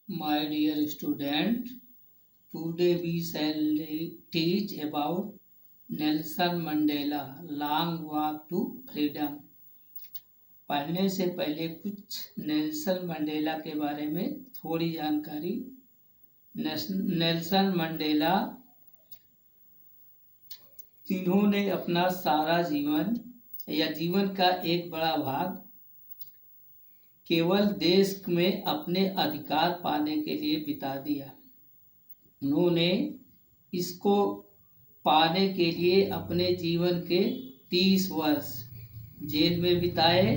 My dear student, today we shall teach about Nelson Mandela Long Walk to Freedom। पढ़ने से पहले कुछ Nelson Mandela के बारे में थोड़ी जानकारी। नेल्सन मंडेला जिन्होंने अपना सारा जीवन या जीवन का एक बड़ा भाग केवल देश में अपने अधिकार पाने के लिए बिता दिया। उन्होंने इसको पाने के लिए अपने जीवन के 30 वर्ष जेल में बिताए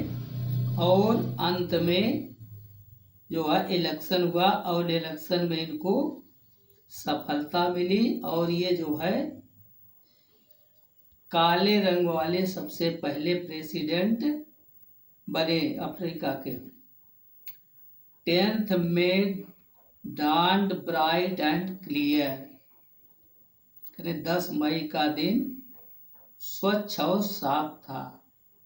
और अंत में जो है इलेक्शन हुआ और इलेक्शन में इनको सफलता मिली और ये जो है काले रंग वाले सबसे पहले प्रेसिडेंट बने अफ्रीका के। 10th में dawned bright and clear, 10 मई का दिन स्वच्छ और साफ था।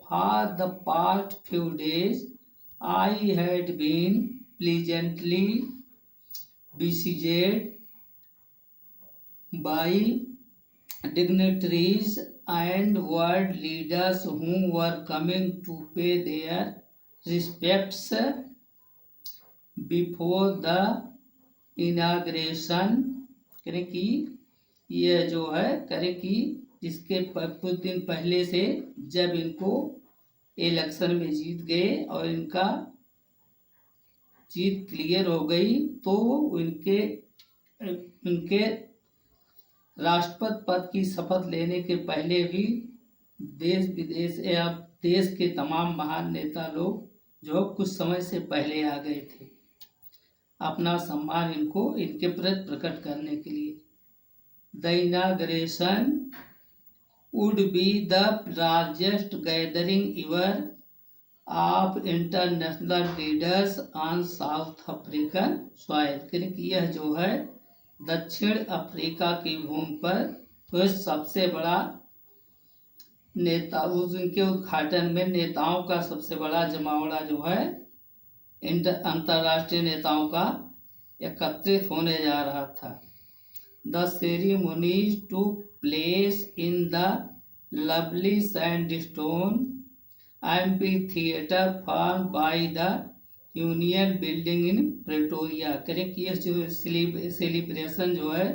For the past few days I had been pleasantly besieged by dignitaries and world leaders who were coming to pay their respects before the inauguration। करें कि यह जो है करें कि इसके कुछ दिन पहले से जब इनको इलेक्शन में जीत गए और इनका जीत क्लियर हो गई तो उनके राष्ट्रपति पद की शपथ लेने के पहले भी देश विदेश या देश के तमाम महान नेता लोग जो कुछ समय से पहले आ गए थे अपना सम्मान इनके प्रति प्रकट करने के लिए। The inauguration would be the largest gathering ever of international leaders on South African soil। क्योंकि यह जो है दक्षिण अफ्रीका की भूमि पर तो सबसे बड़ा नेता उनके उद्घाटन में नेताओं का सबसे बड़ा जमावड़ा जो है अंतर्राष्ट्रीय नेताओं का एकत्रित होने जा रहा था। The ceremonies took place in the lovely sandstone amphitheater formed by the union building in Pretoria. करें कि यह जो सेलिब्रेशन जो है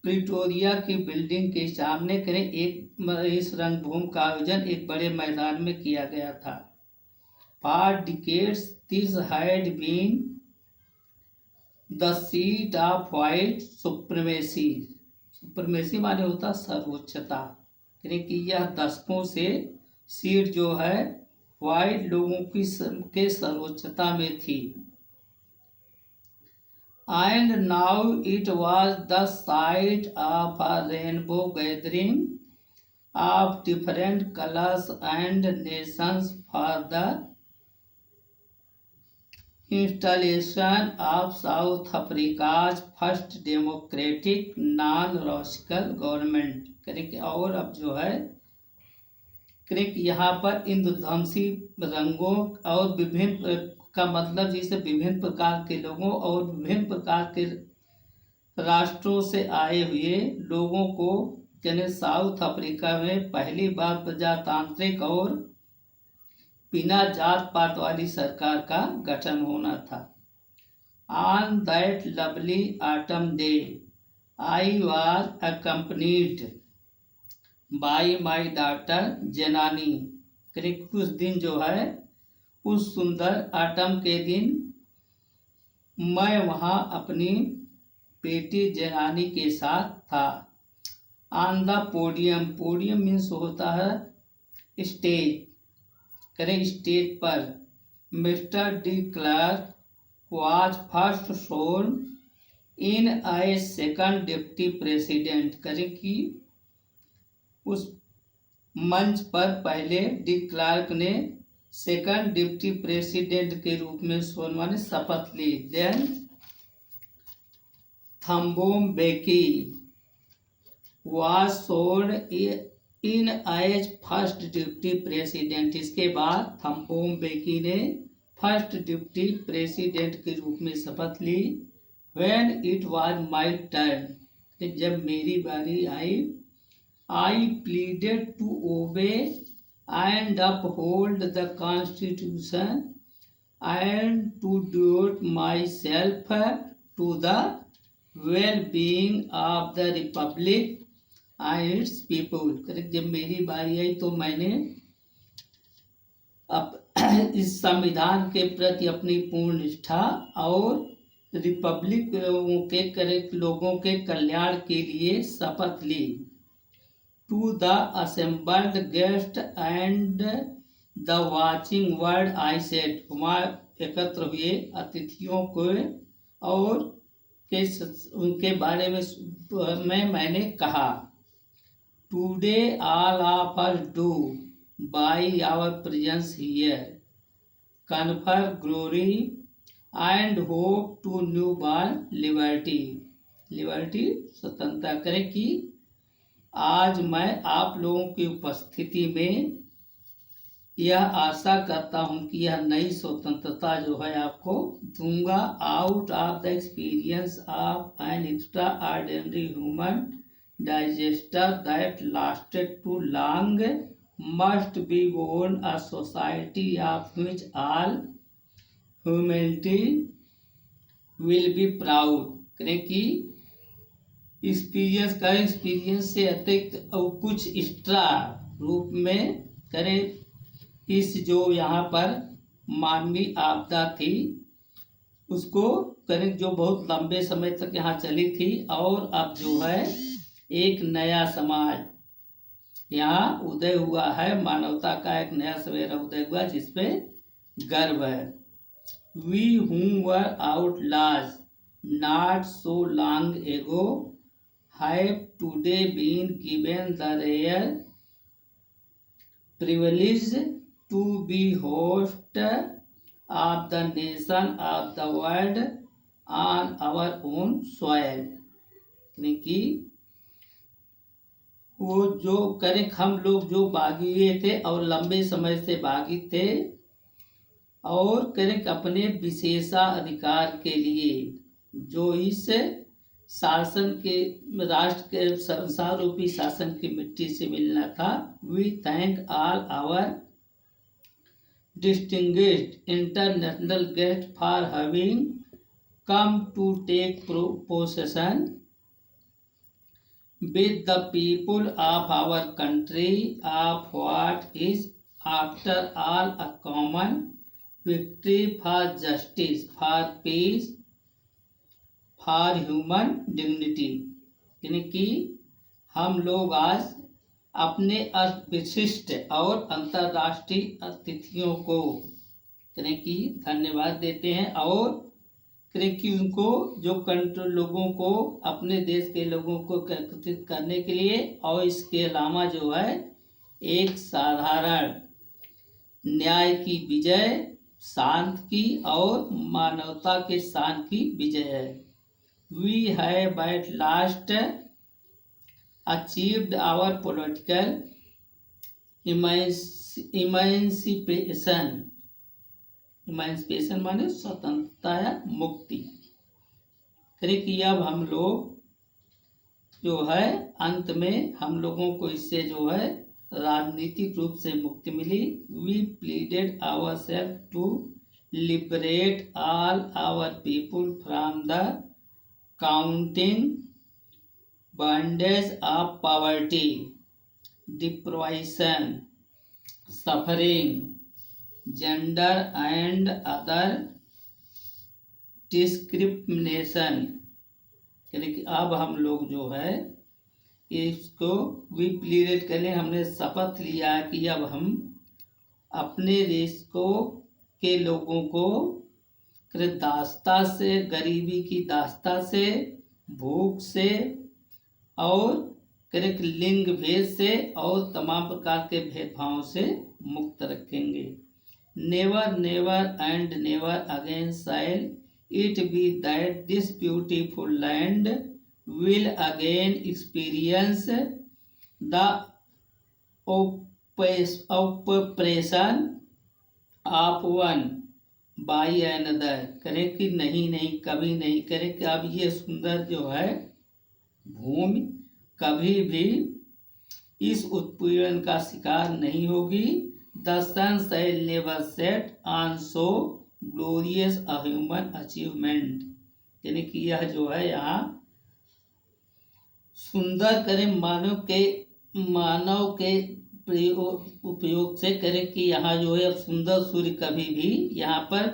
प्रिटोरिया की बिल्डिंग के सामने करें इस रंगभूमि का आयोजन एक बड़े मैदान में किया गया था। For decades this had been the seat of white supremacy। Supremacy माने होता सर्वोच्चता। कि यह दशकों से सीट जो है व्हाइट लोगों की के सर्वोच्चता में थी। And now it was the site of a rainbow gathering of different colors and nations for the installation of South Africa's first democratic non-radical government। करें और अब जो है करें यहाँ पर इंद्रधनुषी रंगों और विभिन्न का मतलब जैसे विभिन्न प्रकार के लोगों और विभिन्न प्रकार के राष्ट्रों से आए हुए लोगों को यानी साउथ अफ्रीका में पहली बार प्रजातांत्रिक और बिना जात पात वाली सरकार का गठन होना था। On that lovely autumn day, I was accompanied by my daughter जेनानी। करीब उस दिन जो है उस सुंदर आटम के दिन मैं वहाँ अपनी बेटी जेनानी के साथ था। On the podium, podium means होता है स्टेज। करें स्टेज पर mister D Clarke was first sworn in a second deputy president. करें कि उस मंच पर पहले डी क्लार्क ने सेकंड डिप्टी प्रेसिडेंट के रूप में सोनमा ने शपथ ली। Then Thabo Mbeki was sworn in as first deputy president. इसके बाद थम्बो बेकी ने फर्स्ट डिप्टी प्रेसिडेंट के रूप में शपथ ली। When it was my turn, जब मेरी बारी आई, I pleaded to obey and uphold the Constitution and to devote myself to the well-being of the Republic and its people। Correct. जब मेरी बारी आई तो मैंने इस संविधान के प्रति अपनी पूर्ण निष्ठा और रिपब्लिक लोगों के कल्याण के लिए शपथ ली। To the assembled guest and the watching world I said, वहाँ एकत्र हुए अतिथियों को और उनके बारे में मैंने कहा। Today all of us do by our presence here confer glory and hope to newborn liberty. Liberty स्वतंत्रता करें कि आज मैं आप लोगों की उपस्थिति में यह आशा करता हूं कि यह नई स्वतंत्रता जो है आपको दूंगा। Out of the experience of an extraordinary human disaster that lasted too long must be born a society of which all humanity will be proud. करें कि एक्सपीरियंस से अतिरिक्त और कुछ एक्स्ट्रा रूप में करें इस जो यहाँ पर मानवीय आपदा थी उसको करें जो बहुत लंबे समय तक यहाँ चली थी, और अब जो है एक नया समाज यहाँ उदय हुआ है, मानवता का एक नया सवेरा उदय हुआ जिसपे गर्व है। We who were outlaws not so long ago have today been given the rare privilege to be host of the nation of the world on our own soil। कि वो जो करें हम लोग जो बागी थे और लंबे समय से बागी थे और करें अपने विशेषाधिकार के लिए जो इस शासन के राष्ट्र के संसार रूपी शासन की मिट्टी से मिलना था। We thank all our distinguished international guest for having come to take possession with the people of our country of what is after all a common victory for justice, for peace, for human dignity। यानी कि हम लोग आज अपने विशिष्ट और अंतर्राष्ट्रीय अतिथियों को करें कि धन्यवाद देते हैं और करें कि उनको जो कंट्रोल लोगों को अपने देश के लोगों को एकत्रित करने के लिए, और इसके अलावा जो है एक साधारण न्याय की विजय, शांत की और मानवता के शांत की विजय है। We have at last achieved our political emancipation। Emancipation माने स्वतंत्रता या मुक्ति। करें कि अब हम लोग जो है अंत में हम लोगों को इससे जो है राजनीतिक रूप से मुक्ति मिली। We pledged ourselves to liberate all our people from the continuing bondage of poverty, deprivation, suffering, gender and other discrimination। यानी कि अब हम लोग जो है इसको वी प्लीडेड कर ले, हमने शपथ लिया कि अब हम अपने देश को के लोगों को दास्ता से, गरीबी की दास्ता से, भूख से और करें लिंग भेद से और तमाम प्रकार के भेदभावों से मुक्त रखेंगे। Never never and never again shall it be that this beautiful land will again experience the oppression of one by another, करें कि नहीं नहीं कभी नहीं, करें कि अब ये सुंदर जो है भूमि कभी भी इस उत्पीड़न का शिकार नहीं होगी। The sun shall never set on so glorious a human achievement, यानी कि यह जो है यहाँ सुंदर करें मानव के उपयोग से करें कि यहाँ जो है सुंदर सूर्य कभी भी यहाँ पर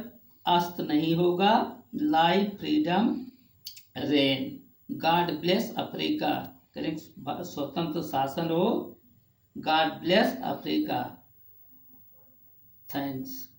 अस्त नहीं होगा। Life freedom rain, God bless Africa, करें स्वतंत्र शासन हो, गॉड ब्लेस अफ्रीका। थैंक्स।